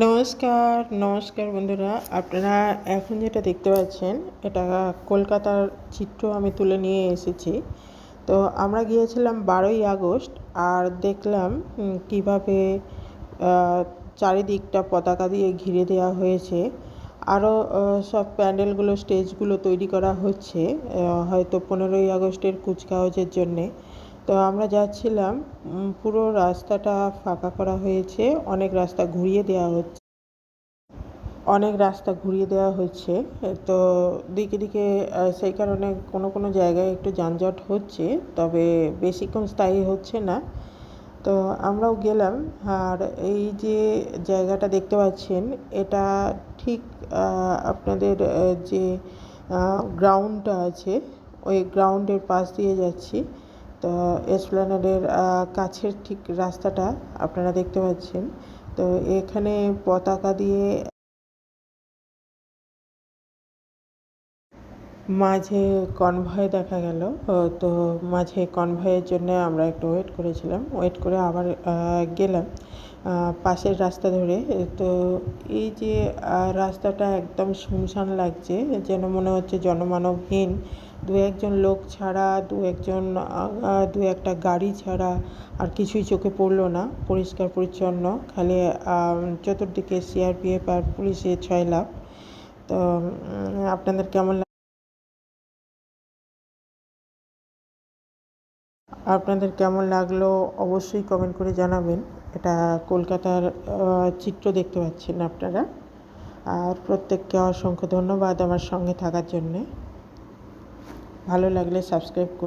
নমস্কার নমস্কার বন্ধুরা, আপনারা এখন যেটা দেখতে পাচ্ছেন এটা কলকাতার চিত্র আমি তুলে নিয়ে এসেছি। তো আমরা গিয়েছিলাম 12ই আগস্ট, আর দেখলাম কিভাবে চারিদিকটা পতাকা দিয়ে ঘিরে দেওয়া হয়েছে। আরও সব প্যান্ডেলগুলো, স্টেজগুলো তৈরি করা হচ্ছে হয়তো 15ই আগস্টের কুচকাওয়াজের জন্যে। তো আমরা যাচ্ছিলাম, পুরো রাস্তাটা ফাঁকা করা হয়েছে, অনেক রাস্তা ঘুরিয়ে দেওয়া হচ্ছে। তো দিকে দিকে সেই কারণে কোনো কোনো জায়গায় একটু যানজট হচ্ছে, তবে বেশিক্ষণ স্থায়ী হচ্ছে না। তো আমরাও গেলাম। আর এই যে জায়গাটা দেখতে পাচ্ছেন, এটা ঠিক আপনাদের যে গ্রাউন্ডটা আছে, ওই গ্রাউন্ডের পাশ দিয়ে যাচ্ছি। তো এসপ্ল্যানেডের কাছের ঠিক রাস্তাটা আপনারা দেখতে পাচ্ছেন। তো এখানে পতাকা দিয়ে মাঝে কনভয় দেখা গেল। তো মাঝে কনভয়ের জন্য আমরা একটু ওয়েট করেছিলাম, ওয়েট করে আবার গেলাম পাশের রাস্তা ধরে। তো এই যে রাস্তাটা একদম শুনশান লাগছে, যেন মনে হচ্ছে জনমানবহীন। দু একজন লোক ছাড়া, দু একটা গাড়ি ছাড়া আর কিছুই চোখে পড়লো না। পরিষ্কার পরিচ্ছন্ন, খালি চতুর্দিকে সিআরপিএফ আর পুলিশের ছয়লাপ। তো আপনাদের কেমন লাগলো অবশ্যই কমেন্ট করে জানাবেন। এটা কলকাতার চিত্র দেখতে পাচ্ছেন আপনারা। আর প্রত্যেককে অসংখ্য ধন্যবাদ আমার সঙ্গে থাকার জন্যে। ভালো লাগলে সাবস্ক্রাইব করুন।